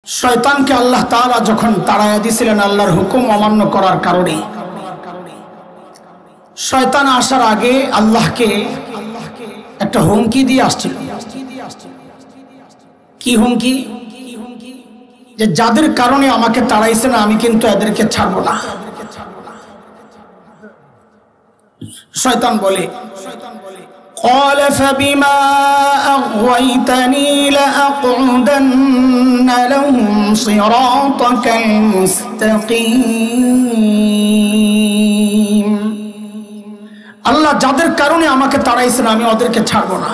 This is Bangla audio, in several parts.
শয়তানকে আল্লাহ তাআলা যখন তাড়ায়া দিয়েছিলেন আল্লাহর হুকুম অমান্য করার কারণে, শয়তান আসার আগে আল্লাহকে একটা হুমকি দিয়ে আসছিল। কি হুমকি? যে যাদের কারণে আমাকে তাড়াইছে না আমি কিন্তু এদেরকে ছাড়বো না। শয়তান বলে, قال فبما أغويتني لأقعدن لهم صراطك المستقيم। আল্লাহ যাদের কারণে আমাকে তাড়াইছে না আমি ওদেরকে ছাড়বো না।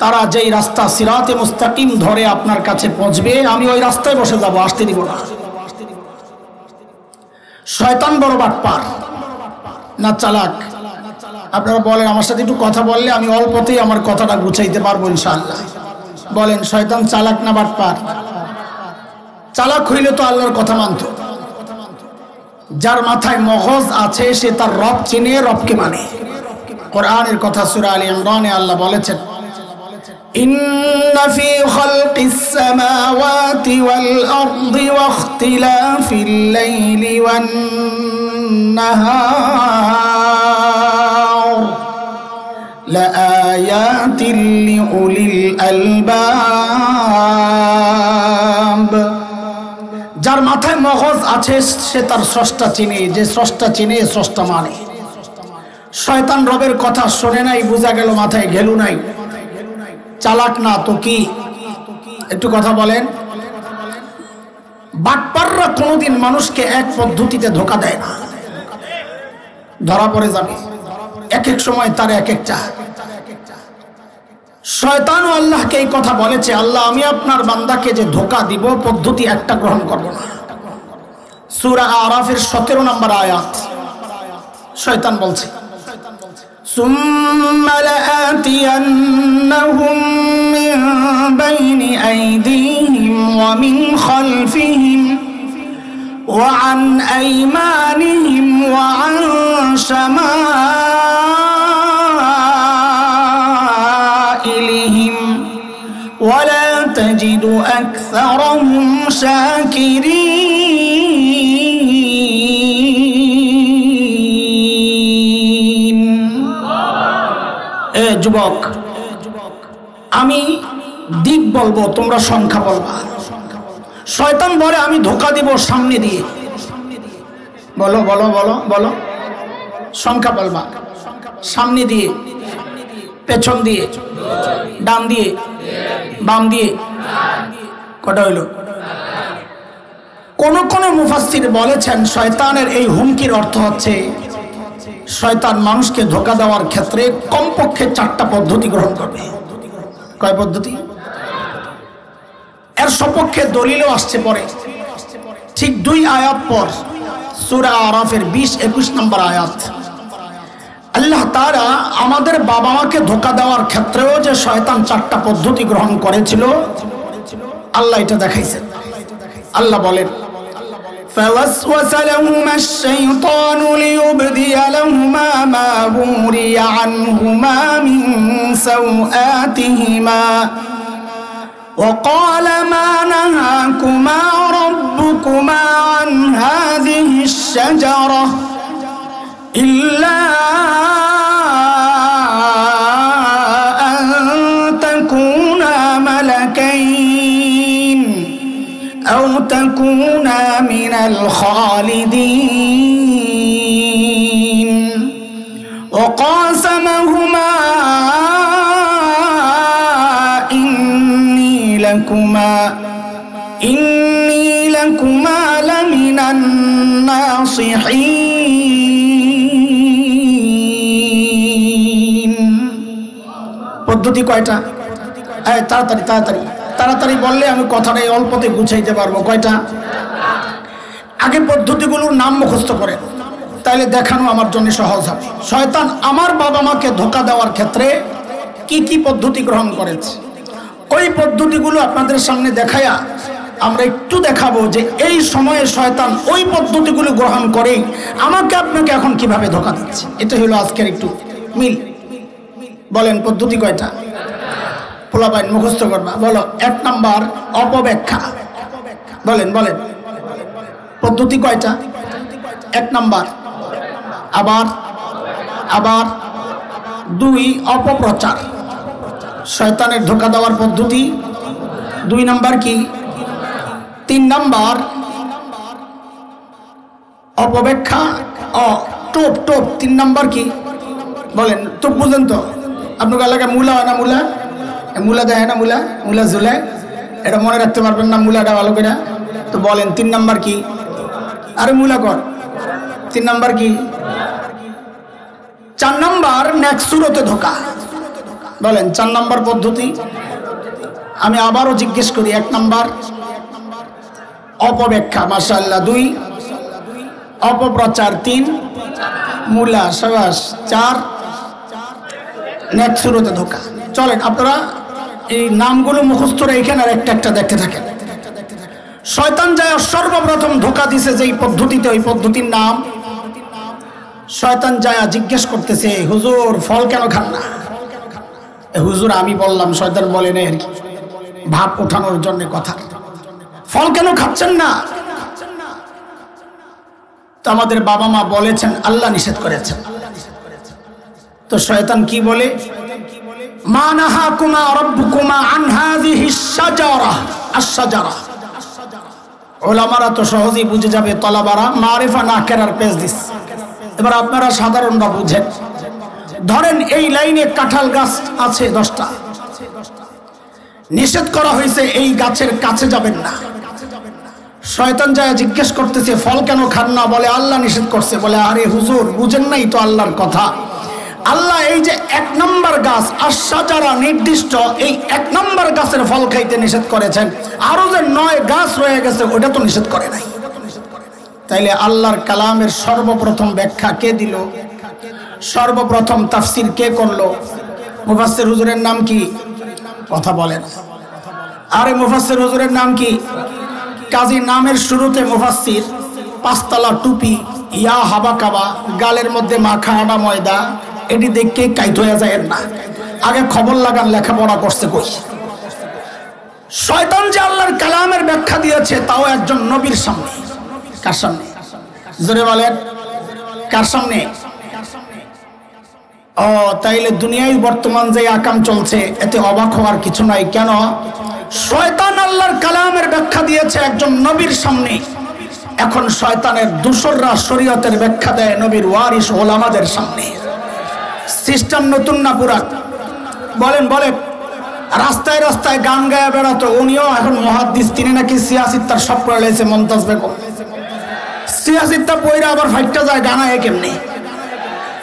তারা যেই রাস্তা সিরাতে মুস্তাকিম ধরে আপনার কাছে পৌঁছবে আমি ওই রাস্তায় বসে যাব, আসতে দিব না। শয়তান বড় বাটপার না চালাক? আপনারা বলেন, আমার সাথে একটু কথা বললে আমি অল্পতেই আমার কথাটা গুছাইতে পারবো ইনশাআল্লাহ। বলেন, শয়তান চালাক না বাটপার? চালাক হইলে তো আল্লাহর কথা মানত। যার মাথায় মগজ আছে সে তার রব চিনে, রবকে মানে। কোরআনের কথা সূরা আলে ইমরানে আল্লাহ বলেছেন, ইন্না ফি খালকিস সামাওয়াতি ওয়াল আরদি ওয়া ইখতিলাফিল লাইলি ওয়ান নাহার লাআয়াতিন লিউলিল আলবাব। যার মাথায় মগজ আছে সে তার স্রষ্টা চিনে, যে স্রষ্টা চিনে স্রষ্টা মানে। শয়তান রবের কথা শোনে নাই, বোঝা গেল মাথায় ঘেলু নাই, চালাক না তো কি? একটু কথা বলেন। বাটপাররা কোনোদিন মানুষকে এক পদ্ধতিতে ধোঁকা দেয় না, ধরা পড়ে যাবে। এক এক সময় তার এক একটা। শয়তানও আল্লাহকে এই কথা বলেছে, আল্লাহ আমি আপনার বান্দাকে যে ধোঁকা দিব পদ্ধতি একটা গ্রহণ করব না। সূরা আরাফের 17 নম্বর আয়াত শয়তান বলছে, সুম্মা লাআতিয়ান্নাহুম মিন বাইনি আইদিহিম ওয়া মিন খালফিহিম ওয়া আন আইমানিহিম ওয়া আন শামাইলিহিম ওয়া লা তাজিদু আকসারাহুম শাকিরিন। যুবক, আমি দিক বলবো, তোমরা সংখ্যা বলবা। শয়তান বলে আমি ধোঁকা দিব সামনে দিয়ে। বলো বলো বলো বলো, সংখ্যা বলবা। সামনে দিয়ে, পেছন দিয়ে, ডান দিয়ে, বাম দিয়ে। কটা হইল? কোন কোন মুফাসসির বলেছেন শয়তানের এই হুমকির অর্থ হচ্ছে শয়তান মানুষকে ধোঁকা দেওয়ার ক্ষেত্রে কমপক্ষে 4টা পদ্ধতি গ্রহণ করবে। কয় পদ্ধতি? এর সপক্ষে দলিলও আসছে পরে, ঠিক 2 আয়াত পর সূরা আরাফের 20-21 নম্বর আয়াত। আল্লাহ তাআলা আমাদের বাবা মাকে ধোঁকা দেওয়ার ক্ষেত্রেও যে শয়তান 4টা পদ্ধতি গ্রহণ করেছিল আল্লাহ এটা দেখাইছেন। আল্লাহ বলেন, فوسوس لهما الشيطان ليبدي لهما ما وري عنهما من سوآتهما وقال ما نهاكما ربكما عن هذه الشجرة إلا أن تكونا ملكين أو تكونا من الخالدين وقاسمهما إني لكما لمن الناصحين। পদ্ধতি কয়টা? তাড়াতাড়ি তাড়াতাড়ি তাড়াতাড়ি বললে আমি কথাটা অল্পতে গুছাইতে পারবো। কয়টা? আগে পদ্ধতিগুলোর নাম মুখস্থ করেন, তাহলে দেখানো আমার জন্য সহজ হবে। শয়তান আমার বাবা মাকে ধোঁকা দেওয়ার ক্ষেত্রে কি কি পদ্ধতি গ্রহণ করেছে ওই পদ্ধতিগুলো আপনাদের সামনে দেখায়া আমরা একটু দেখাবো যে এই সময়ে শয়তান ওই পদ্ধতিগুলো গ্রহণ করে আমাকে আপনাকে এখন কিভাবে ধোঁকা দিচ্ছে। এটা হলো আজকের একটু মিল। বলেন পদ্ধতি কয়টা? পোলাপাইন মুখস্থ করবা। বলো 1 নাম্বার অপব্যাখ্যা। বলেন বলেন পদ্ধতি কয়টা? 1 নাম্বার। আবার আবার 2 অপপ্রচার, শয়তানের ধোঁকা দেওয়ার পদ্ধতি। 2 নাম্বার কি? 3 নাম্বার অপব্যাখ্যা টোপ টোপ। 3 নাম্বার কি বলেন? টোপ বুঝেন তো? আপনার এলাকায় মূলা হয় না? মূলা দেয় না? মূলা ঝুলে, এটা মনে রাখতে পারবেন না মূলাটা ভালো করে? তো বলেন 3 নাম্বার কি? আরে মূলা কর। 3 নাম্বার কি? 4 নাম্বার নেক্সুরতে ধোকা। বলেন 4 নাম্বার পদ্ধতি। আমি আবারও জিজ্ঞেস করি, 1 নাম্বার অপব্যাখ্যা, মাশাআল্লাহ। 2 অপপ্রচার। 3 মূলা, সাবাস। 4 নেক্সুরতে ধোকা। চলেন আপনারা এই নামগুলো মুখস্থ রেখেন আর একটা একটা দেখতে থাকেন। শয়তান যায় সর্বপ্রথম ধোকা দিছে যেই পদ্ধতিতে, ওই পদ্ধতির নাম শয়তান যায় জিজ্ঞেস করতেছে, হুজুর ফল কেন খান না? হুজুর আমি বললাম, শয়তান বলে না আর কি, ভাব ওঠানোর জন্য কথা। ফল কেন খাচ্ছেন না? তো আমাদের বাবা মা বলেছেন আল্লাহ নিষেধ করেছেন। তো শয়তান কি বলে? মা নাহাকুমা রাব্বুকুমা আন হাযিহিশ শাজারা, আশ-শাজারা। ওলামারা তো সহজেই বুঝে যাবে, তলাবারা মারিফা নাকেরার পেজ দিস। এবার আপনারা সাধারণরা বুঝেন। ধরেন এই লাইনে কাঁঠাল গাছ আছে 10টা, নিষেধ করা হয়েছে এই গাছের কাছে যাবেন না। শয়তান যায় জিজ্ঞেস করতেছে ফল কেন খান না? বলে আল্লাহ নিষেধ করছে। বলে আরে হুজুর বুঝেন নাই তো আল্লাহর কথা। আল্লাহ এই যে 1 নাম্বার গাছ আশ-শাজারা নির্দিষ্ট, এই 1 নাম্বার গাছের ফল খাইতে নিষেধ করেছেন। আরো যে 9 গাছ রয়ে গেছে ওটা তো নিষেধ করে নাই। তাইলে আল্লাহর কালামের সর্বপ্রথম ব্যাখ্যা কে দিল? সর্বপ্রথম তাফসীর কে করলো? মুফাসসির হুজুরের নাম কি? কথা বলেন। আরে মুফাসসির হুজুরের নাম কি? কাজী নামের শুরুতে মুফাসসির, 5 তলা টুপি, ইয়া হাবা কাবা, গালের মধ্যে মাখা আটা ময়দা, এটি দেখে কাইত হয়ে যায় না। আগে খবর লাগান লেখাপড়া করছে কই? শয়তান যে আল্লাহর কালামের ব্যাখ্যা দিয়েছে তাও একজন নবীর সামনে। কার সামনে? জোরে বলেন কার সামনে? ও তাইলে দুনিয়ায় বর্তমান যে আকাম চলছে এতে অবাক হওয়ার কিছু নাই। কেন? শয়তান আল্লাহর কালামের ব্যাখ্যা দিয়েছে একজন নবীর সামনে। এখন শয়তানের দূষররা শরীয়তের ব্যাখ্যা দেয় নবীর ওয়ারিস ওলামাদের সামনে। সিস্টেম নতুন না পুরান? বলেন বলেন। রাস্তায় রাস্তায় গান গায়া বেড়াতো, উনিও এখন মুহাদ্দিস। তিনি নাকি সিয়াসিত্তার সব করে লেছে মমতাজ বেগম। সিয়াসিত্তা পয়রা আবার ফাইটটা যায় গানায় কেমনে?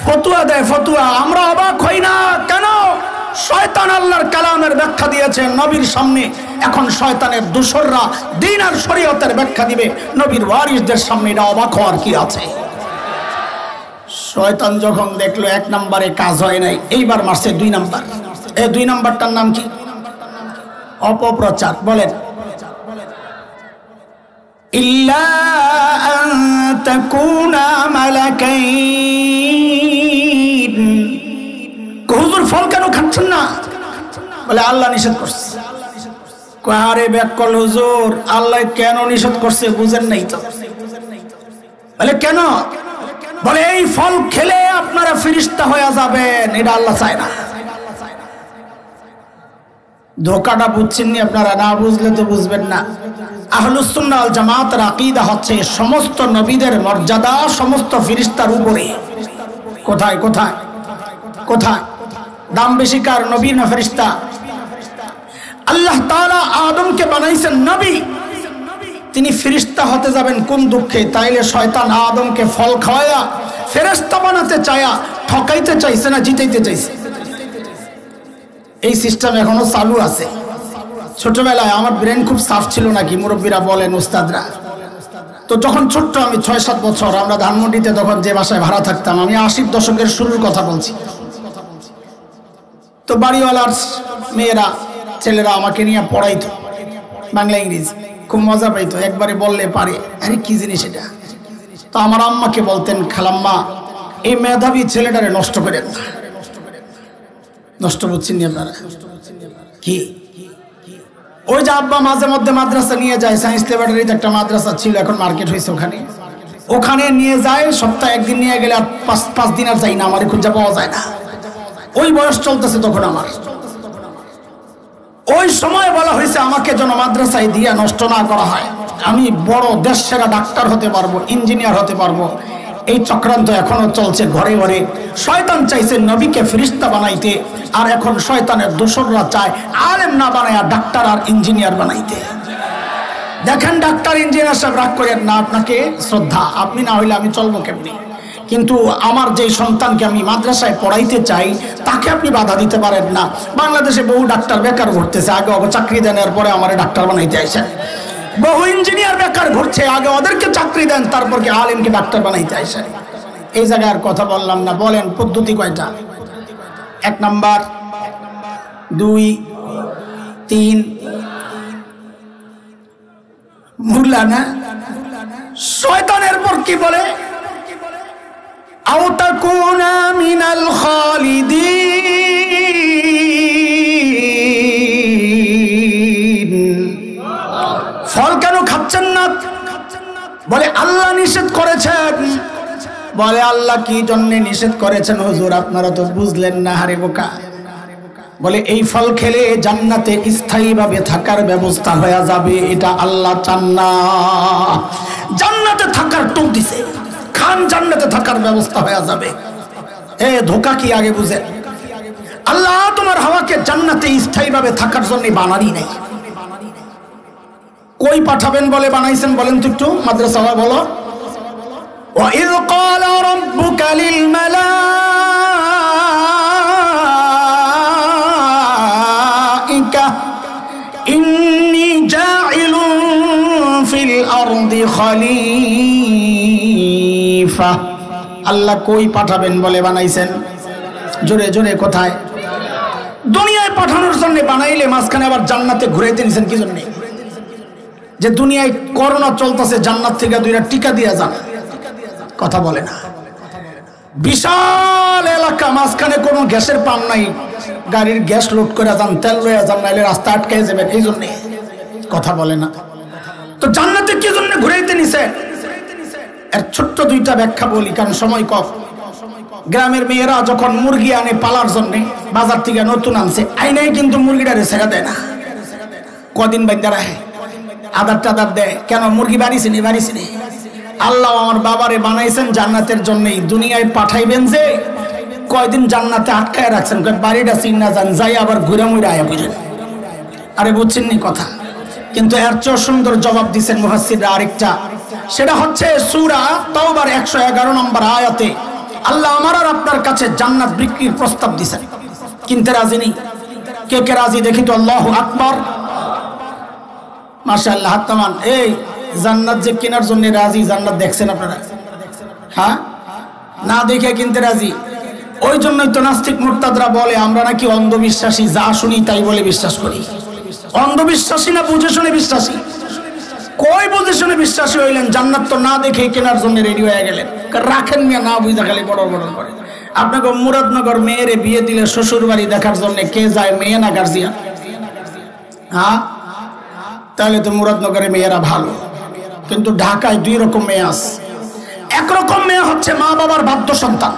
ফতুয়া দেয় ফতুয়া। আমরা অবাক হই না কেন? শয়তান আল্লাহর কালামের ব্যাখ্যা দিয়েছে নবীর সামনে। এখন শয়তানের দূষররা দ্বীন আর শরীয়তের ব্যাখ্যা দিবে নবীর ওয়ারিসদের সামনে। এটা অবাক হওয়ার কি আছে? শয়তান যখন দেখলো 1 নম্বরে কাজ হয় নাই, এইবার মারছে 2 নাম্বার। এই 2 নাম্বারটার নাম কি? অপপ্রচার। বলেন ইল্লা আন তাকুনা মালাকাইন। হুজুর ফল কেন খাচ্ছেন না? বলে আল্লাহ নিষেধ করছে। আরে ব্যাকল হুজুর, আল্লাহ কেন নিষেধ করছে বুঝেন নাই তো? বলে কেন? বলে এই ফল খেলে আপনারা ফেরেশতা হয়ে যাবেন, এটা আল্লাহ চায় না। ধোকাটা বুঝছেননি আপনারা? না বুঝলে তো বুঝবেন না। আহলুস সুন্নাহ ওয়াল জামাতের আকীদা হচ্ছে সমস্ত নবীদের মর্যাদা সমস্ত ফেরেশতার উপরে। কোথায় কোথায় কোথায় দাম বেশি কার, নবী না ফেরেশতা? আল্লাহ তাআলা আদমকে বানাইছেন নবী, তিনি ফেরেশতা হতে যাবেন কোন দুঃখে? তাইলে শয়তান আদমকে ফল খাওয়ায়া ফেরেশতা বানাতে চায়া ঠকাইতে চাইছে না জিতাইতে চাইছে? এই সিস্টেম এখনো চালু আছে। ছোটবেলায় আমার ব্রেন খুব সাফ ছিল নাকি, মুরব্বীরা বলেন, উস্তাদরা। তো যখন ছোট্ট আমি 6-7 বছর, আমরা ধানমন্ডিতে তখন যে বাসায় ভাড়া থাকতাম, আমি 80 দশকের শুরুর কথা বলছি। তো বাড়িওয়ালার মেয়েরা ছেলেরা আমাকে নিয়ে পড়াইতো বাংলা ইংরেজি, খুব মজা পাইতো। একবারে বললে পারে, আরে কি জিনিস এটা? তো আমার আম্মাকে বলতেন, খালাম্মা এই মেধাবী ছেলেটারে নষ্ট করেন না। নষ্ট বুঝছেন আপনারা? কি ওই যে আব্বা মাঝে মধ্যে মাদ্রাসা নিয়ে যায়, সায়েন্স ল্যাবরেটরিতে একটা মাদ্রাসা ছিল, এখন মার্কেট হয়েছে, ওখানে নিয়ে যায়, সপ্তাহে একদিন নিয়ে গেলে আর পাঁচ দিন আর যাই না, আমার খুঁজে পাওয়া যায় না। ওই বয়স চলতেছে তখন আমার। ওই সময় বলা হয়েছে আমাকে যেন মাদ্রাসায় দিয়া নষ্ট না করা হয়, আমি বড় দেশ সেরা ডাক্তার হতে পারবো, ইঞ্জিনিয়ার হতে পারবো। এই চক্রান্ত এখনো চলছে ঘরে ঘরে। শয়তান চাইছে নবীকে ফেরেশতা বানাইতে, আর এখন শয়তানের দোসররা চায় আলেম না বানায়া ডাক্তার আর ইঞ্জিনিয়ার বানাইতে। দেখেন ডাক্তার ইঞ্জিনিয়ার সব রাগ করেন না, আপনাকে শ্রদ্ধা, আপনি না হইলে আমি চলবো কেমনি? কিন্তু আমার যে সন্তানকে আমি মাদ্রাসায় পড়াইতে চাই তাকে আপনি বাধা দিতে পারেন না। বাংলাদেশে বহু ডাক্তার বেকার ঘুরতেছে, আগে চাকরি দেন, এরপরে আমার ডাক্তার বানাইতে আইসেন। বহু ইঞ্জিনিয়ার বেকার ঘুরছে, আগে ওদেরকে চাকরি দেন, তারপর কি আলেমকে ডাক্তার বানাইতে আইসেন। এই জায়গায় আর কথা বললাম না। বলেন পদ্ধতি কয়টা? 1 নাম্বার, 2, 3, ভুললা না? শয়তানের পর কি বলে? আও তাকুনা মিনাল খালিদিন। ফল কেন খাচ্ছেন না? বলে আল্লাহ নিষেধ করেছেন। বলে আল্লাহ কি জন্য নিষেধ করেছেন হুজুর? আপনারা তো বুঝলেন না, হারে বোকা। বলে এই ফল খেলে জান্নাতে স্থায়ীভাবে থাকার ব্যবস্থা হয়ে যাবে, এটা আল্লাহ চান না। জান্নাতে থাকার টোপ দিছে, খান জান্নাতে থাকার ব্যবস্থা হয়ে যাবে। এ ধোকা কি আগে বুঝেন? আল্লাহ তোমার হাওয়াকে জান্নাতে স্থায়ীভাবে থাকার জন্য বানানি নাই। কই পাঠাবেন বলে বানাইছেন বলেন তো একটু, মাদ্রাসা বলো। وَإِذْ قَالَ رَبُّكَ لِلْمَلَائِكَةِ إِنِّي جَاعِلٌ فِي الْأَرْضِ خَلِيفَةً। আল্লাহ কই পাঠাবেন বলে বানাইছেন? জোরে জোরে কোথায়? দুনিয়ায় পাঠানোর জন্য বানাইলে মাঝখানে আবার জান্নাতে ঘুরাইতে নিছেন কি জন্য? যে দুনিয়ায় করোনা চলতেছে, জান্নাত থেকে 2টা টিকা দিয়ে যান। কথা বলে না। বিশাল এলাকা, মাঝখানে কোনো গ্যাসের পাম্প নাই, গাড়ির গ্যাস লোড করে যান, তেল লয়ে যান, নাইলে রাস্তা আটকে যাবেন, এই জন্য কথা বলে না। তো জান্নাতে কি জন্য ঘুরাইতে নিছে? এর ছোট্ট 2টা ব্যাখ্যা বলি, কারণ সময় কম। গ্রামের মেয়েরা যখন মুরগি আনে পালার জন্য, বাজার থেকে নতুন আনছে, আইনাই কিন্তু মুরগিটারে ছেড়ে দেয় না, কদিন বাইন্দা রাখে, আদার টাদার দেয়। কেন? মুরগি বাড়িছে নি, বাড়িছে নি। আল্লাহ আমার বাবারে বানাইছেন জান্নাতের জন্যই, দুনিয়ায় পাঠাইবেন যে কয়দিন জান্নাতে আটকায় রাখছেন, বাড়িটা চিন্না যান, যাই আবার ঘুরে মুড়ে আয়া বুঝেন। আরে বুঝছেন নি কথা? কিন্তু এর চেয়ে সুন্দর জবাব দিচ্ছেন মুফাসসিররা আরেকটা, সেটা হচ্ছে সূরা তাওবার 111 নম্বর আয়াতে আল্লাহ আমার আর আপনার কাছে জান্নাত বিক্রির প্রস্তাব দিচ্ছেন। কিনতে রাজি নেই? কে কে রাজি দেখি তো? আল্লাহু আকবার, মাশাআল্লাহ, হাত নামান। এই জান্নাত যে কেনার জন্য রাজি, জান্নাত দেখছেন আপনারা? হ্যাঁ, না দেখে কিনতে রাজি। ওই জন্যই তো নাস্তিক মুরতাদরা বলে আমরা নাকি অন্ধবিশ্বাসী, যা শুনি তাই বলে বিশ্বাস করি। অন্ধবিশ্বাসী না বুঝে শুনে বিশ্বাসী? কই বুঝে শুনে বিশ্বাসী হইলেন? জান্নাত তো না দেখে কেনার জন্য রেডি হয়ে গেলেন। রাখেন মিয়া, না বুঝা খালি বড় বড় করে। আপনাকে মুরাদনগর মেয়েরে বিয়ে দিলে শ্বশুর বাড়ি দেখার জন্য কে যায়, মেয়ে না গার্জিয়ান? হ্যাঁ, তাহলে তো মুরাদনগরে মেয়েরা ভালো, কিন্তু ঢাকায় 2 রকম মেয়ে আছে। একরকম মেয়ে হচ্ছে মা বাবার বাধ্য সন্তান,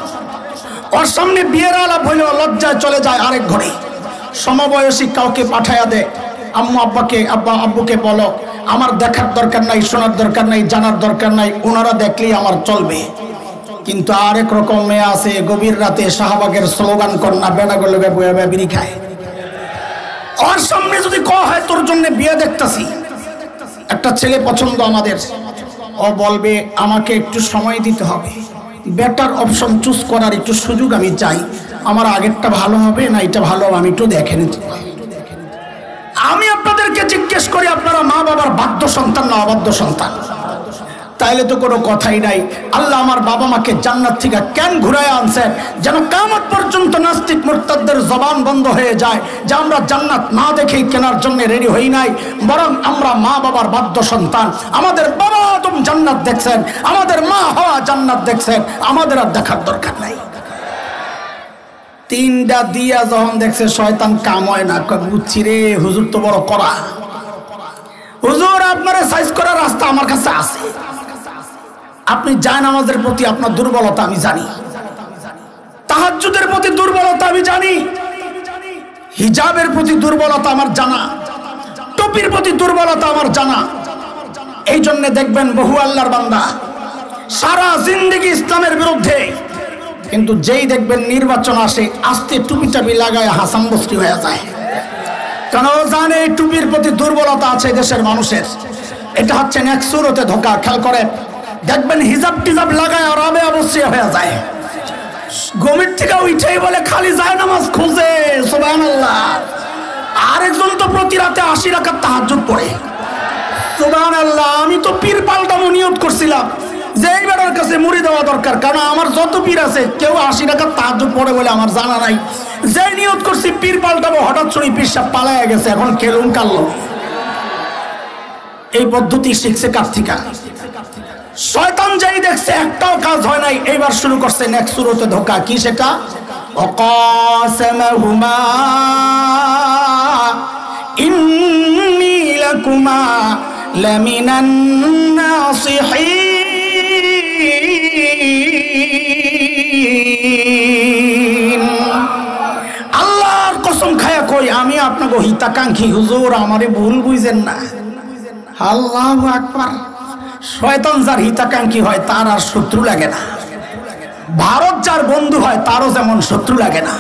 ওর সামনে বিয়ের আলাপ হইলেও লজ্জায় চলে যায় আরেক ঘরে। সমবয়সী কাউকে পাঠায়া দেয়, আম্মু আব্বাকে, আব্বা আব্বুকে বলো আমার দেখার দরকার নাই, শোনার দরকার নাই, জানার দরকার নাই, ওনারা দেখলেই আমার চলবে। কিন্তু আরেক রকম মেয়ে আছে, গভীর রাতে শাহবাগের স্লোগান কন্যা বেড়াগুলো বিড়ি খায়। ওর সামনে যদি কওয়া হয় তোর জন্য বিয়ে দেখতেছি, একটা ছেলে পছন্দ আমাদের, ও বলবে আমাকে একটু সময় দিতে হবে, বেটার অপশন চুজ করার একটু সুযোগ আমি চাই, আমার আগেরটা ভালো হবে না এটা ভালো, আমি একটু দেখে নিতে। আমি আপনাদেরকে জিজ্ঞেস করি, আপনারা মা বাবার বাধ্য সন্তান না অবাধ্য সন্তান? তাইলে তো কোনো কথাই নাই। আল্লাহ আমার বাবা মাকে জান্নাত থেকে কেন ঘুরায় আনছেন? যেন কিয়ামত পর্যন্ত নাস্তিক মুরতাদদের জবান বন্ধ হয়ে যায় যে আমরা জান্নাত না দেখেই কেনার জন্য রেডি হই নাই, বরং আমরা মা বাবার বাধ্য সন্তান। আমাদের বাবা আদম জান্নাত দেখছেন, আমাদের মা হাওয়া জান্নাত দেখছেন, আমাদের আর দেখার দরকার নাই। তিনটা দিয়া যখন দেখছে শয়তান কাম হয় না, বুঝছি রে হুজুর তো বড় করা। হুজুর আপনার সাইজ করার রাস্তা আমার কাছে আছে, আপনি জায়নামাজের প্রতি আপনার দুর্বলতা আমি জানি, তাহাজ্জুদের প্রতি দুর্বলতা আমি জানি, হিজাবের প্রতি দুর্বলতা আমার জানা, টুপির প্রতি দুর্বলতা আমার জানা। এই জন্য দেখবেন বহু আল্লাহর বান্দা সারা জিন্দেগি ইসলামের বিরুদ্ধে, কিন্তু যেই দেখবেন নির্বাচন আসে আস্তে টুপি টাপি লাগায় হাসান বস্তি হয়ে যায়। কারণ ও জানে এই টুপির প্রতি দুর্বলতা আছে দেশের মানুষের। এটা হচ্ছে নেক্সুরতে ধোকা। খেয়াল করে দেখবেন হিজাব টিজাব লাগায় আর আবে অবশ্যই হয়ে যায়। গমির থেকে উঠেই বলে খালি যায় নামাজ খুঁজে, সুবহানাল্লাহ। আরেকজন তো প্রতি রাতে 80 রাকাত তাহাজ্জুদ পড়ে, সুবহানাল্লাহ। আমি তো পীর পাল্টামো নিয়ত করছিলাম যে এই বেটার কাছে মুড়ি দেওয়া দরকার, কারণ আমার যত পীর আছে কেউ 80 রাকাত তাহাজ্জুদ পড়ে বলে আমার জানা নাই। যে নিয়ত করছি পীর পাল্টাবো, হঠাৎ শুনি পীর সাহেব পালায়া গেছে, এখন কেলুম কাল্লো। এই পদ্ধতি শিখছে কার থেকে? শয়তান যেই দেখছে একটাও কাজ হয় নাই, এইবার শুরু করছে নেক্সুরতে ধোকা। কি সেটা? ওয়াকাসামাহুমা ইন্নী লাকুমা লামিনান নাসিহিন। আল্লাহর কসম খায়া কই আমি আপনাকে হিতাকাঙ্ক্ষী, হুজুর আমারে ভুল বুঝেন না। আল্লাহু আকবার। শয়তান যার হিতাকাঙ্ক্ষী হয় তার আর শত্রু লাগে না। ভারত যার বন্ধু হয় তারও যেমন শত্রু লাগে না।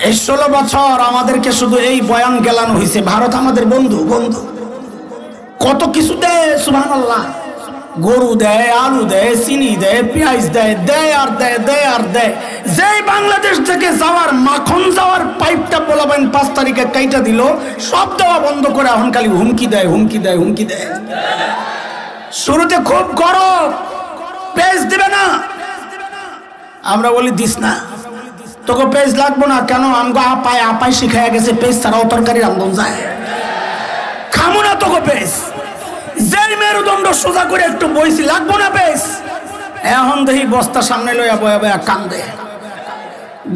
এই 16 বছর আমাদেরকে শুধু এই বয়ান গেলানো হয়েছে, ভারত আমাদের বন্ধু। বন্ধু কত কিছু দেয়, সুবহানাল্লাহ। গরু দেয়, আলু দেয়, চিনি দেয়, পেঁয়াজ দেয়, দেয় আর দেয়, দেয় আর দেয়। যেই বাংলাদেশ থেকে যাওয়ার মাখন যাওয়ার পাইপটা বলাবেন 5 তারিখে কাইটা দিল, সব দেওয়া বন্ধ করে এখন খালি হুমকি দেয়, হুমকি দেয়, হুমকি দেয়। শুরুতে খুব গরম, পেজ দিবে না, আমরা বলি দিস না, তোকে পেজ লাগবো না। কেন? আমগো আপাই শিখাইয়া গেছে পেজ ছাড়াও তরকারি রান্ধন যায়, খামো না তোকে পেজ। যেই মেরুদণ্ড সোজা করে একটু বইছি, লাগবো না পেজ। এখন দেখি বস্তা সামনে লইয়া বয়া বয়া কান্দে।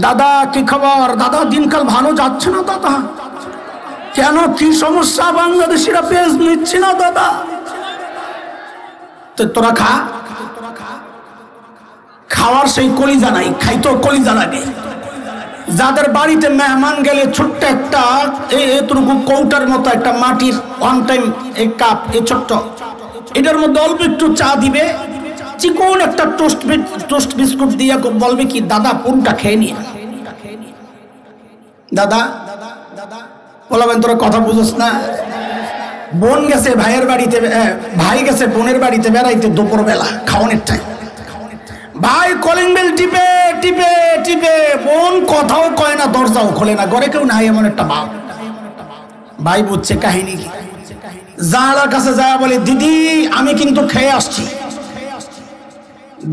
দাদা কি খবর? দাদা দিনকাল ভালো যাচ্ছে না দাদা। কেন, কি সমস্যা? বাংলাদেশিরা পেজ নিচ্ছে না দাদা। তো তোরা খা, খাওয়ার সেই কলিজা নাই, খাইতো কলিজা লাগে। যাদের বাড়িতে মেহমান গেলে ছোট্ট একটা এতটুকু কৌটার মতো একটা মাটির ওয়ান টাইম এই কাপ, এই ছোট্ট, এটার মধ্যে অল্প একটু চা দিবে, চিকন একটা টোস্ট বিস্কুট দিয়ে বলবে কি দাদা পুরোটা খেয়ে নিয়ে। দাদা বলবেন তোরা কথা বুঝোস না। বোন গেছে ভাইয়ের বাড়িতে, ভাই গেছে বোনের বাড়িতে বেড়াইতে দুপুর বেলা খাওয়ানোর টাইম, ভাই কলিং বেল টিপে টিপে টিপে, বোন কথাও কয় না, দরজাও খোলে না, ঘরে কেউ নাই, এমন একটা বাপ। ভাই বুঝছে কাহিনী কি, জানালার কাছে যায় বলে দিদি আমি কিন্তু খেয়ে আসছি।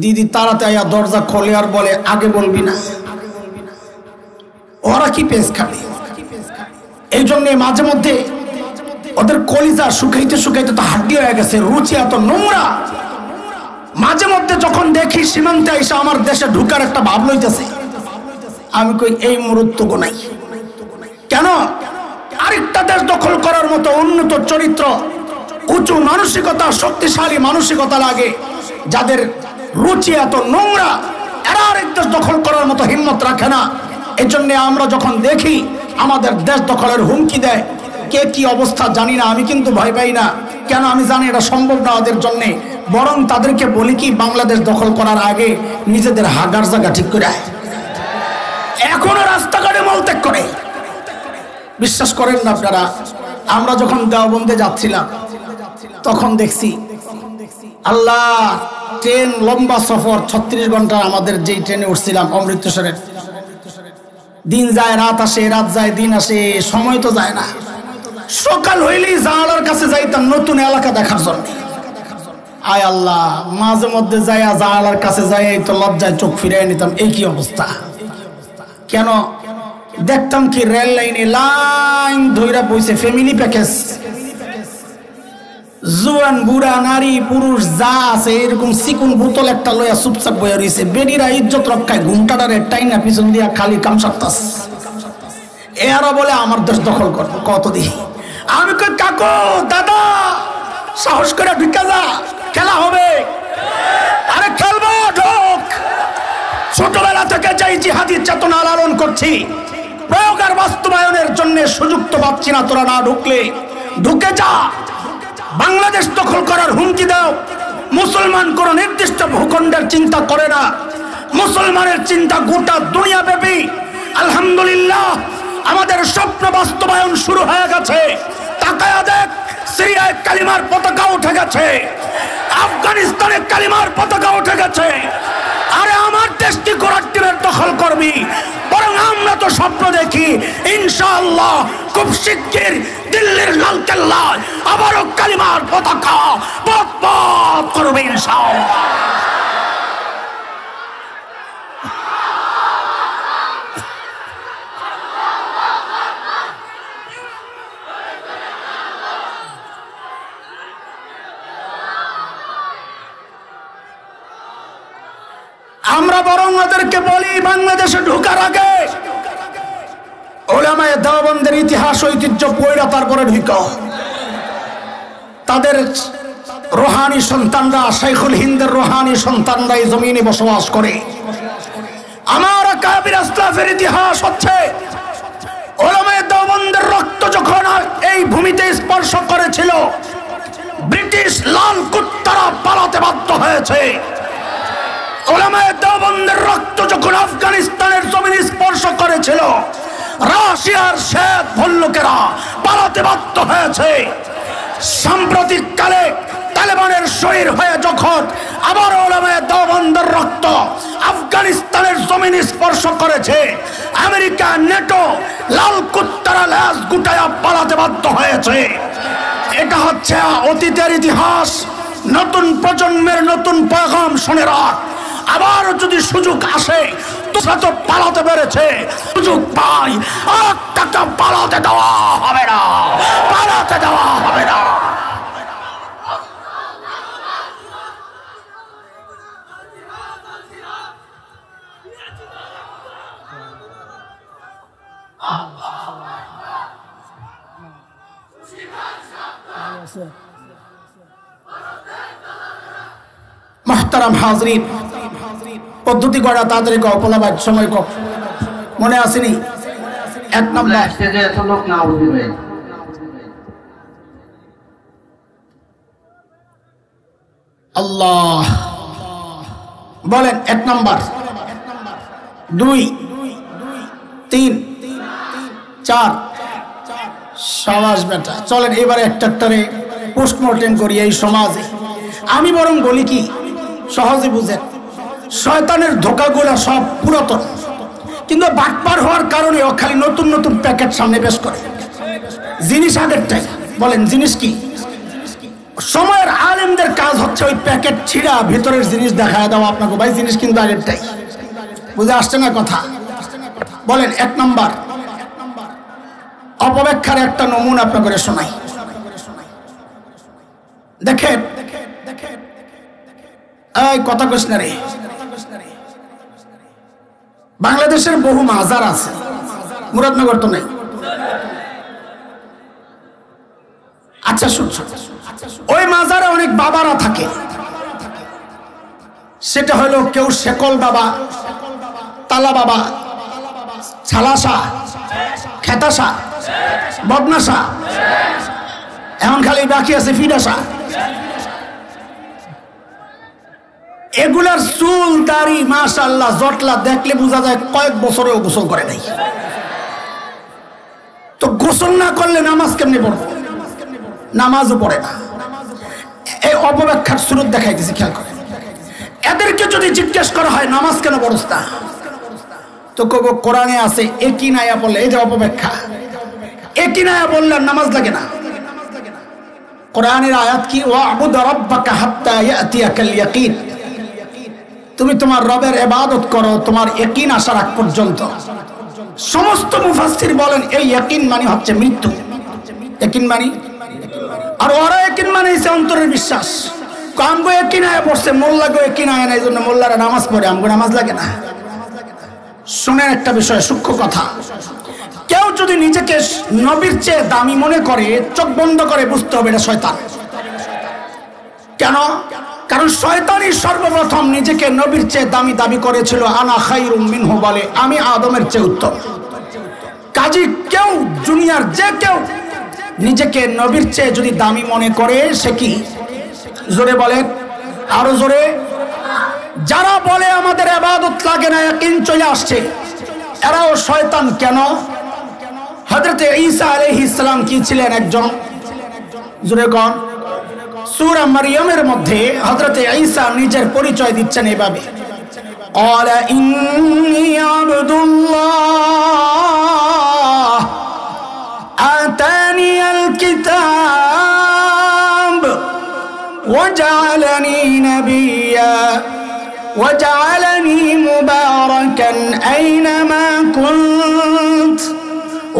দিদি তাড়াতাড়ি দরজা খোলে আর বলে আগে বলবি না, ওরা কি পেজ খাবে। এই জন্য মাঝে মধ্যে ওদের কলিজা শুকাইতে শুকাইতে তো হাড্ডি হয়ে গেছে, রুচি এত নোংরা। মাঝে মধ্যে যখন দেখি সীমান্তে এসে আমার দেশে ঢুকার একটা ভাব লইতেছে, আমি কই এই মুহূর্ত নাই। কেন? আরেকটা দেশ দখল করার মতো উন্নত চরিত্র, উঁচু মানসিকতা, শক্তিশালী মানসিকতা লাগে। যাদের রুচি এত নোংরা, এরা আরেক দেশ দখল করার মতো হিম্মত রাখে না। এই জন্য আমরা যখন দেখি আমাদের দেশ দখলের হুমকি দেয়, কে কি অবস্থা জানি না, আমি কিন্তু ভয় পাই না। কেন? আমি জানি এটা সম্ভব না ওদের জন্যে। বরং তাদেরকে বলি কি বাংলাদেশ দখল করার আগে নিজেদের হাগার জায়গা ঠিক করে এখনো রাস্তাঘাটে মলত্যাগ করে। বিশ্বাস করেন না আপনারা, আমরা যখন দেওবন্দে যাচ্ছিলাম তখন দেখছি আল্লাহ, ট্রেন লম্বা সফর 36 ঘন্টা। আমাদের যেই ট্রেনে উঠছিলাম অমৃতসরের, দিন যায় রাত আসে, রাত যায় দিন আসে, সময় তো যায় না। সকাল হইলেই জানালার কাছে যাইতাম নতুন এলাকা দেখার জন্য। আয় আল্লাহ, মাঝে মধ্যে যাইয়া জানালার কাছে যাই তো লজ্জায় চোখ ফিরিয়ে নিতাম, এই কি অবস্থা। কেন? দেখতাম কি রেল লাইনে লাইন ধইরা বইছে ফ্যামিলি প্যাকেজ, জুয়ান বুড়া নারী পুরুষ যা আছে এরকম চিকুন বোতল একটা লইয়া চুপচাপ বইয়া রয়েছে। বেডিরা ইজ্জত রক্ষায় ঘুমটাটারে টাইনা পিছন দিয়া খালি কাম সারতাস। এরা বলে আমার দেশ দখল করবো কতদিন। আমি কই কাকু দাদা সাহস করে ঢুকে যা, খেলা হবে। আরে খেলবো, ঢোক। ছোটবেলা থেকে যাই জিহাদি চেতনা লালন করছি, প্রয়োগ আর বাস্তবায়নের জন্য সুযোগ তো পাচ্ছি না। তোরা না ঢুকলে ঢুকে যা। বাংলাদেশ দখল করার হুমকি দাও। মুসলমান কোন নির্দিষ্ট ভূখণ্ডের চিন্তা করে না, মুসলমানের চিন্তা গোটা দুনিয়া ব্যাপী। আলহামদুলিল্লাহ আমাদের স্বপ্ন বাস্তবায়ন শুরু হয়ে গেছে। তাকায়া দেখ, সিরিয়ায় কালিমার পতাকা উঠে গেছে, আফগানিস্তানে কালিমার পতাকা উঠে গেছে। আরে আমার দেশ কি করার টিমের দখল করবি? বরং আমরা তো স্বপ্ন দেখি ইনশাআল্লাহ খুব শিগগির দিল্লির লালকেল্লায় আবারও কালিমার পতাকা পথ করবে ইনশাআল্লাহ। আমরা বরং ওদেরকে বলি বাংলাদেশে ঢোকার আগে উলামায়ে দেওবন্দের ইতিহাস ঐতিহ্য পড়া তারপরে ঢুকাও। তাদের রোহানি সন্তানরা, শাইখুল হিন্দের রোহানি সন্তানরা এই জমিনে বসবাস করে। আমার কাবির আসলাফের ইতিহাস হচ্ছে উলামায়ে দেওবন্দের রক্ত যখন এই ভূমিতে স্পর্শ করেছিল, ব্রিটিশ লাল কুত্তারা পালাতে বাধ্য হয়েছে। উলামায়ে দেওবন্দের রক্ত যখন আফগানিস্তানের জমিন স্পর্শ করেছিল, রাশিয়ার শ্বেত ভল্লুকেরা পালাতে বাধ্য হয়েছে। সাম্প্রতিক কালে তালেবানের শরীর হয়ে যখন আবার উলামায়ে দেওবন্দের রক্ত আফগানিস্তানের জমিন স্পর্শ করেছে, আমেরিকা, নেটো, লাল কুত্তারা ল্যাজ গুটায়া পালাতে বাধ্য হয়েছে। এটা হচ্ছে অতীতের ইতিহাস। নতুন প্রজন্মের নতুন পয়গাম শুনে রাখ। আবার যদি সুযোগ আসে, তোরা তো পালাতে পেরেছে, সুযোগ পাই আর টাকা পালাতে দেওয়া হবে না, পালাতে দেওয়া হবে না। মুহতারাম হাজরিন, পদ্ধতি করা তাড়াতাড়ি কপলাবাদ সময় কপ মনে আসেনি। এক নম্বর আল্লাহ বলেন, এক নম্বর, 2, 3, 4। সাবাস বেটা। চলেন এবারে একটারে পোস্টমর্টেম করি এই সমাজে। আমি বরং বলি কি, সহজে বুঝেন, শয়তানের ধোকাগুলা সব পুরাতন, কিন্তু বাটপার হওয়ার কারণে ও খালি নতুন নতুন প্যাকেট সামনে পেশ করে। জিনিস আগেরটাই। বলেন জিনিস কি? সময়ের আলেমদের কাজ হচ্ছে ওই প্যাকেট ছিঁড়া ভিতরের জিনিস দেখা দেওয়া আপনাকে, ভাই জিনিস কিন্তু আগেরটাই। বুঝে আসছে না কথা? বলেন এক নম্বর, অপব্যাখ্যার একটা নমুনা আপনাকে শোনাই। দেখেন, এই কথা কইস না রে, বাংলাদেশের বহু মাজার আছে, মুরাদনগর তো নাই। আচ্ছা শুনছো, ওই মাজারে অনেক বাবারা থাকে। সেটা হলো কেউ শেকল বাবা, তালা বাবা, ছালাসা, খেতাসা, বদনাসা, এখন খালি বাকি আছে ফিডাসা। এগুলার চুল দাড়ি মাশাআল্লাহ জটলা দেখলে বোঝা যায় কয়েক বছরেও গোসল করে নাই। তো গোসল না করলে নামাজ কেমনে পড়বো? নামাজও পড়ে না। এই অপব্যাখ্যার সুরত দেখাইতেছি, খেয়াল করে। এদেরকে যদি জিজ্ঞেস করা হয় নামাজ কেন পড়ছ না, তো কব কোরআনে আছে একই নায়া বললে, এই যে অপব্যাখ্যা, একই নায়া বললে নামাজ লাগে না। কোরআনের আয়াত কি? ওয়া'বুদ রাব্বাকা হাত্তা ইয়াতিয়াকাল ইয়াকিন। তুমি তোমার রবের ইবাদত করো তোমার ইয়াকিন আসার আগ পর্যন্ত। সমস্ত মুফাসসির বলেন এই ইয়াকিন মানে হচ্ছে মৃত্যু। ইয়াকিন মানে আর ওরা একিন মানে অন্তরের বিশ্বাস। আমগো একিন আয় পড়ছে, মোল্লাগো একিন আয় না, এই জন্য মোল্লারা নামাজ পড়ে, আমগো নামাজ লাগে না। শুনেন একটা বিষয়, সূক্ষ্ম কথা। কেউ যদি নিজেকে নবীর চেয়ে দামি মনে করে, চোখ বন্ধ করে বুঝতে হবে এটা শয়তান। কেন? কারণ শয়তানই সর্বপ্রথম নিজেকে নবীর চেয়ে দামি দাবি করেছিল। আনা খায়রুম মিনহু, বলে আমি আদমের চেয়ে উত্তম। কাজী কেউ, দুনিয়ার যে কেউ নিজেকে নবীর চেয়ে যদি দামি মনে করে, সে কি? জোরে বলেন, আরো জোরে। যারা বলে আমাদের ইবাদত লাগে না, ইয়াকিন চলে আসছে, এরাও শয়তান। কেন? হযরত ঈসা আলাইহিস সালাম কি ছিলেন? একজন, জোরে কোন? সূরা মারইয়ামের মধ্যে হযরত ঈসা নিজের পরিচয় দিচ্ছেন এইভাবে, ক্বালা ইন্নী আবদুল্লাহ আতানিয়াল কিতাব ওয়াজআলানি নাবিয়্যা ওয়াজআলানি মুবারাকান আইনামা কুনত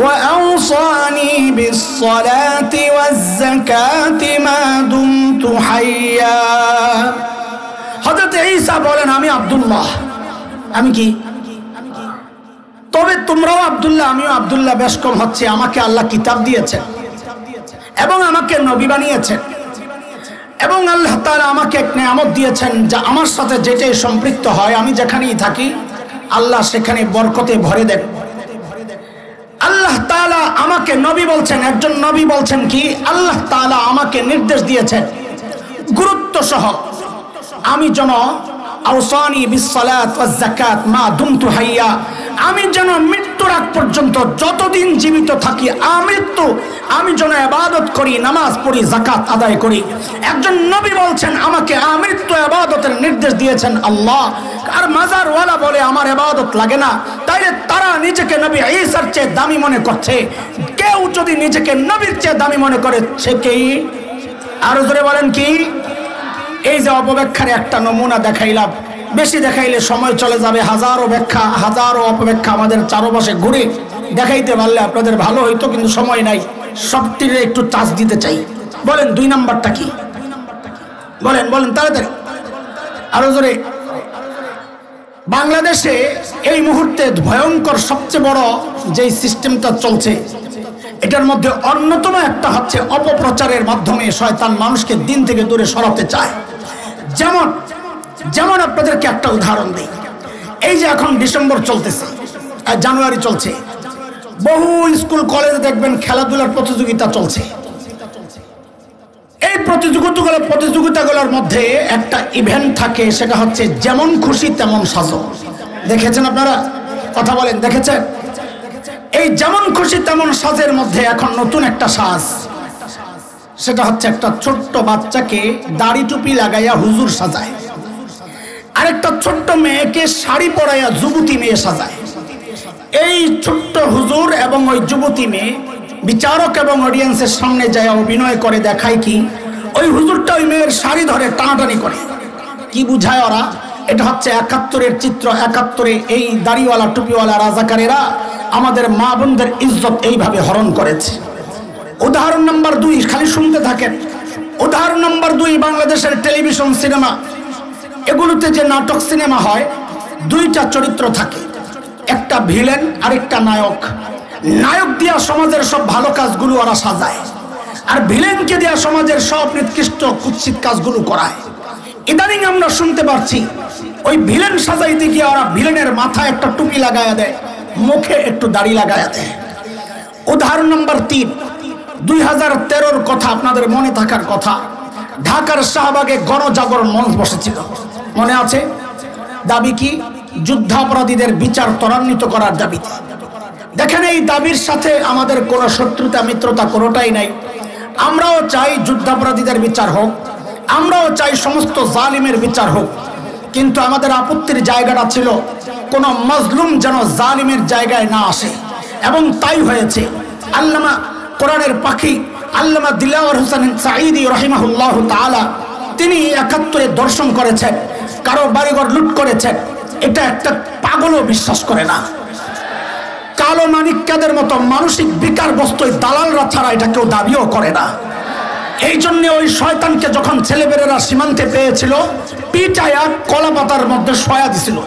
وأوصاني بالصلاة والزكاة ما دمت حيا। হযরত ঈসা বলেন আমি আব্দুল্লাহ। আমি কি? তবে তোমরাও আব্দুল্লাহ, আমিও আব্দুল্লাহ, বেশ কম হচ্ছে। আমাকে আল্লাহ কিতাব দিয়েছেন এবং আমাকে নবী বানিয়েছেন, এবং আল্লাহ তাআলা আমাকে এক নেয়ামত দিয়েছেন যা আমার সাথে যেটাই সম্পৃক্ত হয়, আমি যেখানেই থাকি আল্লাহ সেখানে বরকতে ভরে দেন। আল্লাহ তাআলা আমাকে নবী বলছেন। একজন নবী বলছেন কি? আল্লাহ তাআলা আমাকে নির্দেশ দিয়েছেন গুরুত্ব সহ, আমি যেন আওসানি বিসসালাত ওয়াজ যাকাত মা দুমতু হাইয়া, আমি যেন মৃত্যুর আগ পর্যন্ত যতদিন জীবিত থাকি আমৃত্যু আমি যেন ইবাদত করি, নামাজ পড়ি, যাকাত আদায় করি। একজন নবী বলছেন আমাকে আমৃত্যু ইবাদতের নির্দেশ দিয়েছেন আল্লাহ। আর মাজারওয়ালা বলে আমার ইবাদত লাগে না, তাইলে তারা নিজেকে নবী ঈসার চেয়ে দামি মনে করছে। কেউ যদি নিজেকে নবীর চেয়ে দামি মনে করে, সে কি? আরো জোরে বলেন কি? এই যে অপব্যাখ্যার একটা নমুনা দেখাইলাম, বেশি দেখাইলে সময় চলে যাবে। হাজারো ব্যাখ্যা, হাজারো অপব্যাখ্যা আমাদের চারপাশে ঘুরে দেখাইতে পারলে আপনাদের ভালো হইতো, কিন্তু সময় নাই। সবটিরে একটু টাচ দিতে চাই। বলেন 2 নাম্বারটা কি? বলেন বলেন তাড়াতাড়ি, আরো জোরে। বাংলাদেশে এই মুহূর্তে ভয়ঙ্কর সবচেয়ে বড় যে সিস্টেমটা চলছে, এটার মধ্যে অন্যতম একটা হচ্ছে অপপ্রচারের মাধ্যমে শয়তান মানুষকে দিন থেকে দূরে সরাতে চায়। যেমন যেমন আপনাদেরকে একটা উদাহরণ দিই। এই যে এখন ডিসেম্বর চলতেছে, জানুয়ারি চলছে, বহু স্কুল কলেজে দেখবেন খেলাধুলার প্রতিযোগিতা চলছে। এই প্রতিযোগিতাগুলোর মধ্যে একটা ইভেন্ট থাকে, সেটা হচ্ছে যেমন খুশি তেমন সাজো। দেখেছেন আপনারা? কথা বলেন, দেখেছেন? এই যেমন খুশি তেমন সাজের মধ্যে এখন নতুন একটা সাজ, সেটা হচ্ছে একটা ছোট্ট বাচ্চাকে দাড়ি টুপি লাগাইয়া হুজুর সাজায়, আরেকটা ছোট্ট মেয়েকে শাড়ি পরাইয়া যুবতী মেয়ে সাজায়। এই ছোট্ট হুজুর এবং ওই যুবতী মেয়ে বিচারক এবং অডিয়েন্সের সামনে যায় অভিনয় করে, দেখায় কি ওই হুজুরটা ওই মেয়ের শাড়ি ধরে টানাটানি করে। কি বুঝায় ওরা? এটা হচ্ছে 71-এর চিত্র। 71-এ এই দাড়িওয়ালা টুপিওয়ালা রাজাকারেরা আমাদের মা বোনদের ইজ্জত এইভাবে হরণ করেছে। উদাহরণ নাম্বার 2, খালি শুনতে থাকেন। উদাহরণ নাম্বার 2, বাংলাদেশের টেলিভিশন সিনেমা, এগুলোতে যে নাটক সিনেমা হয়, 2টা চরিত্র থাকে, একটা ভিলেন আর একটা নায়ক। নায়ক দিয়া সমাজের সব ভালো কাজগুলো ওরা সাজায়, আর ভিলেনকে দিয়া সমাজের সব নিকৃষ্ট কুৎসিত কাজগুলো করায়। ইদানিং আমরা শুনতে পাচ্ছি ওই ভিলেন সাজাইতে গিয়ে ওরা ভিলেনের মাথায় একটা টুপি লাগায়া দেয়, মুখে একটু দাড়ি লাগায়া দেয়। উদাহরণ নাম্বার 3, 2013-র কথা আপনাদের মনে থাকার কথা, ঢাকার শাহবাগে গণজাগরণ মঞ্চ বসেছিল, মনে আছে? দাবি কি? যুদ্ধাপরাধীদের বিচার ত্বরান্বিত করার দাবিতে। দেখেন, এই দাবির সাথে আমাদের কোনো শত্রুতা মিত্রতা কোনোটাই নাই। আমরাও চাই যুদ্ধাপরাধীদের বিচার হোক, আমরাও চাই সমস্ত জালিমের বিচার হোক, কিন্তু আমাদের আপত্তির জায়গাটা ছিল কোনো মজলুম যেন জালিমের জায়গায় না আসে, এবং তাই হয়েছে। আল্লামা কোরআনের পাখি আল্লামা দিলওয়ার হোসেন সাঈদী রাহিমাহুল্লাহ তাআলা, তিনি 71-এ দর্শন করেছেন, কারো বাড়িঘর লুট করেছেন। এটা একটা পাগলও বিশ্বাস করে না। কালো মানিক্যাদের মতো মানসিক বিকারগ্রস্ত দালালরা ছাড়া এটা কেউ দাবিও করে না। এই জন্য ওই শয়তানকে যখন ছেলেবেলেরা সীমান্তে পেয়েছিল, পিটায়া কলা পাতার মধ্যে শোয়া দিছিল।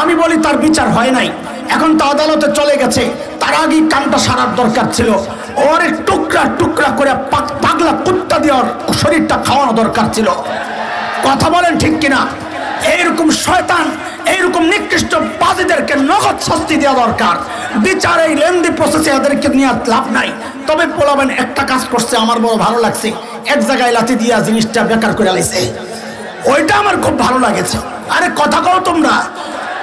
আমি বলি তার বিচার হয় নাই, এখন তো আদালতে চলে গেছে, তার আগেই কানটা সারার দরকার ছিল। ওর টুকরা টুকরা করে পাগলা কুত্তা দিয়ে ওর শরীরটা খাওয়ানো দরকার ছিল। কথা বলেন ঠিক কিনা? এইরকম শয়তান, এইরকম নিকৃষ্ট বাদীদেরকে নগদ শাস্তি দেওয়া দরকার। বিচার এই লেন্দি প্রসেসে এদেরকে নিয়ে লাভ নাই। তবে পোলাবেন একটা কাজ করছে, আমার বড় ভালো লাগছে, এক জায়গায় লাথি দিয়া জিনিসটা বেকার করে লাইছে, ওইটা আমার খুব ভালো লাগেছে। আরে কথা কও তোমরা,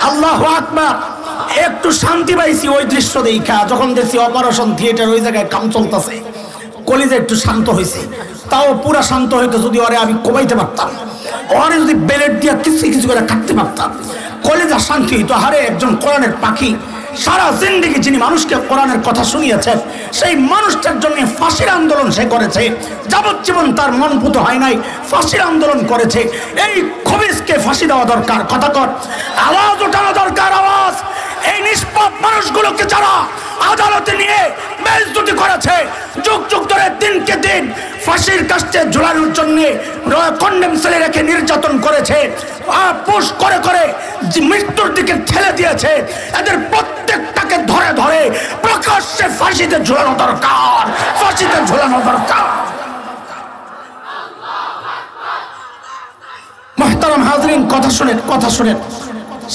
আল্লাহু আকবার। একটু শান্তি পাইছি ওই দৃশ্য দেখা, যখন দেখছি অপারেশন থিয়েটার ওই জায়গায় কাম চলতেছে, কলিজা একটু শান্ত হয়েছে। তাও পুরা শান্ত হইতো যদি ওরে আমি কোবাইতে পারতাম, ওরে যদি বেলেট দিয়ে কিছু কিছু করে কাটতে পারতাম, কলিজা শান্তি হইতো। হারে একজন কোরআনের পাখি, সারা জিন্দেগি যিনি মানুষকে কোরআনের কথা শুনিয়েছেন, সেই মানুষটার জন্য ফাঁসির আন্দোলন সে করেছে, যাবজ্জীবন তার মন পুত হয় নাই, ফাঁসির আন্দোলন করেছে। এই খবিসকে ফাঁসি দেওয়া দরকার। কথা কর, আওয়াজ ওঠানো দরকার, আওয়াজ। এই নিষ্পাপ মানুষগুলোকে যারা আদালতে নিয়ে বেইজ্জতি করেছে, যুগ যুগ ধরে দিনকে দিন ফাঁসির কাস্টে ঝুলানোর জন্য কন্ডেম সেলে রেখে নির্যাতন করেছে, পুশ করে করে মৃত্যুর দিকে ঠেলে দিয়েছে, এদের প্রত্যেকটাকে ধরে ধরে প্রকাশ্যে ফাঁসিতে ঝুলানো দরকার, ফাঁসিতে ঝুলানো দরকার। মুহতারাম হাজরিন, কথা শুনেন, কথা শুনেন।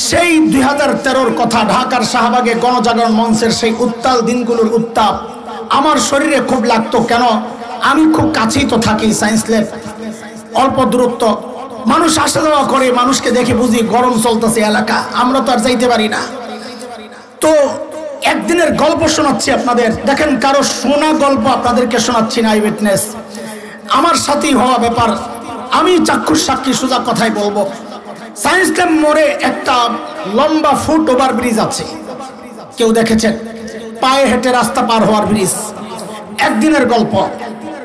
সেই 2013-র কথা, ঢাকার শাহবাগে গণজাগরণ মঞ্চের সেই উত্তাল দিনগুলোর উত্তাপ আমার শরীরে খুব লাগতো। কেন? আমি খুব কাছেই তো থাকি, সায়েন্স ল্যাব, অল্প দূরত্ব, মানুষ আসা যাওয়া করে, মানুষকে দেখে বুঝি গরম চলতেছে এলাকা, আমরা তো আর যাইতে পারি না। তো একদিনের গল্প শোনাচ্ছি আপনাদের, দেখেন কারো শোনা গল্প আপনাদেরকে শোনাচ্ছি না, আই উইটনেস, আমার সাথেই হওয়া ব্যাপার, আমি চাক্ষুষ সাক্ষী, সোজা কথাই বলবো। সায়েন্স ল্যাব মোড়ে একটা লম্বা ফুট ওভার ব্রিজ আছে, কেউ দেখেছেন? পায়ে হেঁটে রাস্তা পার হওয়ার ব্রিজ। একদিনের গল্প।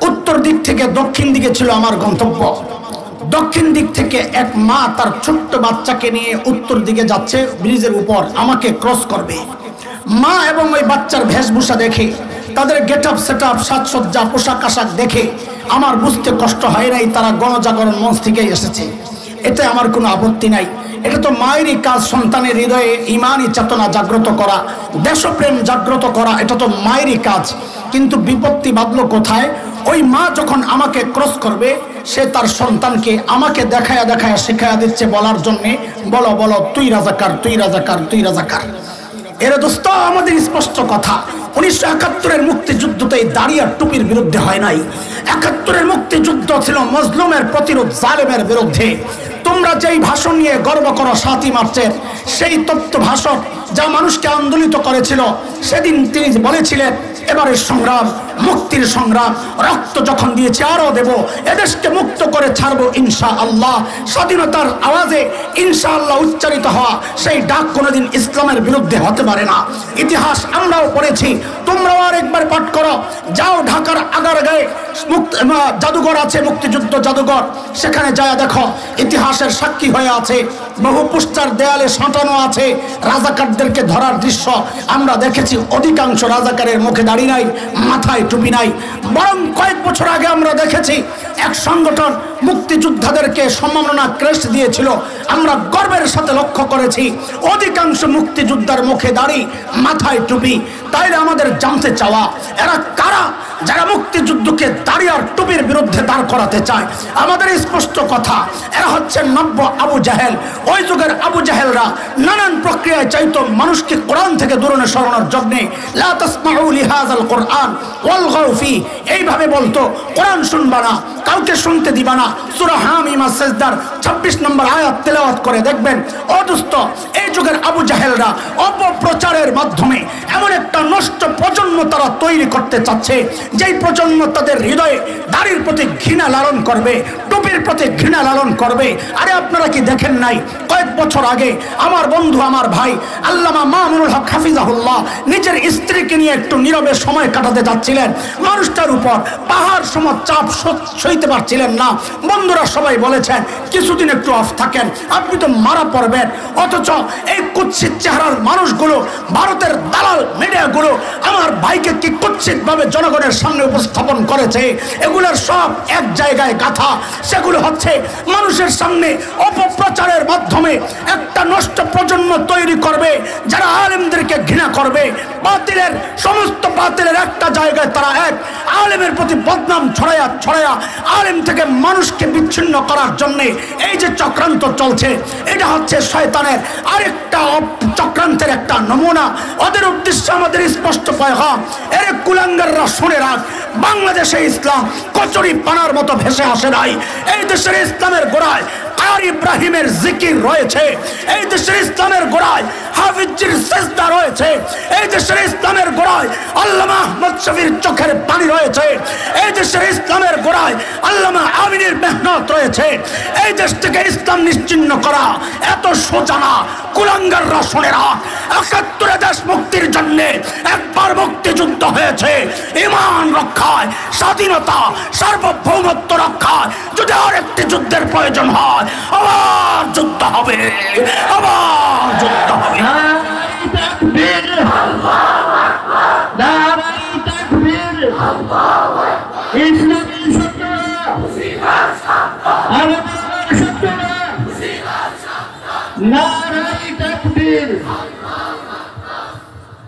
উত্তর দিক থেকে দক্ষিণ দিকে ছিল আমার গন্তব্য। দক্ষিণ দিক থেকে এক মা তার ছোট্ট বাচ্চাকে নিয়ে উত্তর দিকে যাচ্ছে, ব্রিজের উপর আমাকে ক্রস করবে। মা এবং ওই বাচ্চার বেশভূষা দেখে, তাদের গেট আপ সেট আপ, সাজসজ্জা, পোশাক আশাক দেখে আমার বুঝতে কষ্ট হয় নাই তারা গণজাগরণ মঞ্চ থেকেই এসেছে। এতে আমার কোনো আপত্তি নাই, এটা তো মায়েরই কাজ, সন্তানের হৃদয়ে ইমানি চেতনা জাগ্রত করা, দেশপ্রেম জাগ্রত করা, এটা তো মায়েরই কাজ। কিন্তু বিপত্তি বাঁধলো কোথায়? ওই মা যখন আমাকে ক্রস করবে, সে তার সন্তানকে আমাকে দেখায়া দেখায়া শেখায়া দিচ্ছে বলার জন্যে, বলো বলো তুই রাজাকার, তুই রাজাকার, তুই রাজাকার। এরা দোস্ত আমাদের স্পষ্ট কথা, 1971-এর মুক্তিযুদ্ধতে দাড়ি আর টুপির বিরুদ্ধে হয় নাই। 71-এর মুক্তিযুদ্ধ ছিল মজলুমের প্রতিরোধ, জালেমের বিরুদ্ধে। তোমরা যেই ভাষণ নিয়ে গর্ব করো 7ই মার্চের, সেই তত্ত্ব ভাষণ যা মানুষকে আন্দোলিত করেছিল, সেদিন তিনি বলেছিলেন এবারের সংগ্রাম মুক্তির সংগ্রাম, রক্ত যখন দিয়েছি আরো দেব, এদেশকে মুক্ত করে ছাড়বো ইনশাআল্লাহ। স্বাধীনতার আওয়াজে ইনশাআল্লাহ উচ্চারিত হওয়া সেই ডাক কোনোদিন ইসলামের বিরুদ্ধে হতে পারে না। ইতিহাস আমরাও পড়েছি, তোমরাও আর একবার পাঠ করো। যাও ঢাকার আগারগাঁয়ে জাদুঘর আছে, মুক্তিযুদ্ধ জাদুঘর, সেখানে যায় দেখো, ইতিহাসের সাক্ষী হয়ে আছে, বহু পোস্টার দেয়ালে সাঁটানো আছে রাজাকারদেরকে ধরার দৃশ্য। আমরা দেখেছি অধিকাংশ রাজাকারের মুখে দাড়ি নাই, মাথায় টুপি নাই। বরং কয়েক বছর আগে আমরা দেখেছি এক সংগঠন মুক্তিযোদ্ধাদেরকে সম্মাননা ক্রেস্ট দিয়েছিল, আমরা গর্বের সাথে লক্ষ্য করেছি অধিকাংশ মুক্তিযোদ্ধার মুখে দাড়ি, মাথায় টুপি। তাইলে আমাদের জানতে চাওয়া, এরা কারা যারা মুক্তিযুদ্ধকে দাড়ি আর টুপির বিরুদ্ধে দাঁড় করাতে চায়? আমাদের স্পষ্ট কথা, এরা হচ্ছে নব্য আবু জাহেল। ওই যুগের আবু জাহেলরা নানান প্রক্রিয়ায় চাইতো মানুষকে কোরআন থেকে দূরে সরানোর জন্যে। লা তাসমাউ লিহাযাল কোরআন ওয়ালগাউ ফি, এইভাবে বলতো কোরআন শুনবা না, কাউকে শুনতে দিবা না। সূরা হামিম সাজদার 26 নম্বর আয়াত তেলাওয়াত করে দেখবেন। ও দোস্ত, এই যুগের আবু জাহেলরা অপপ্রচারের মাধ্যমে এমন একটা নষ্ট প্রজন্ম তারা তৈরি করতে চাচ্ছে, যেই প্রজন্ম তাদের হৃদয়ে দাড়ির প্রতি ঘৃণা লালন করবে, টুপির দিনের প্রতি ঘৃণা লালন করবে। আরে আপনারা কি দেখেন নাই কয়েক বছর আগে আমার বন্ধু আমার ভাই আল্লামা মামুনুল হক হাফিজাহুল্লাহ নিজের স্ত্রীকে নিয়ে একটু নীরবে সময় কাটাতে যাচ্ছিলেন, মানুষটার উপর পাহাড় সম চাপ সইতে পারছিলেন না। বন্ধুরা সবাই বলেছেন কিছুদিন একটু অফ থাকেন, আপনি তো মারা পড়বেন। অথচ এই কুৎসিত চেহারার মানুষগুলো, ভারতের দালাল মিডিয়াগুলো আমার ভাইকে কি কুৎসিত ভাবে জনগণের সামনে উপস্থাপন করেছে। এগুলোর সব এক জায়গায় গাথা, সেগুলো হচ্ছে মানুষের সামনে অপপ্রচারের মাধ্যমে একটা নষ্ট প্রজন্ম তৈরি করবে যারা আলেমদেরকে ঘৃণা করবে। বাতিলের সমস্ত বাতিলের একটা জায়গায় তারা এক আলেমের প্রতি বদনাম ছড়ায়া ছড়ায়া আলেম থেকে মানুষকে বিচ্ছিন্ন করার জন্য এই যে চক্রান্ত চলছে, এটা হচ্ছে শয়তানের আরেকটা চক্রান্তের একটা নমুনা। ওদের উদ্দেশ্য আমাদের স্পষ্ট পয়গাম, এর কুলাঙ্গাররা শুনে রাখ, বাংলাদেশে ইসলাম কচুরি পানার মতো ভেসে আসে নাই। এই দেশের ইসলামের গোড়ায় আর ইব্রাহিমের জিকির রয়েছে, এই দেশের ইসলামের গোড়ায় হাফিজের সিজদা রয়েছে, এই দেশের ইসলামের গোড়ায় আল্লামা আহমদ শফির চোখের পানি রয়েছে, এই দেশের ইসলামের গোড়ায় আল্লামা আমিনের মেহনত রয়েছে। এই দেশ থেকে ইসলাম নিশ্চিহ্ন করা এত সোজা না। কুলাঙ্গাররা শুনে রাখ, ৭১ দেশ মুক্তির জন্য একবার মুক্তিযুদ্ধ হয়েছে। ঈমান রক্ষায়, স্বাধীনতা সার্বভৌমত্ব রক্ষায় যদি আরেকটি যুদ্ধের প্রয়োজন হয়, আবার যুদ্ধ হবে, আবার যুদ্ধ হবে। নারায়ে তাকবীর।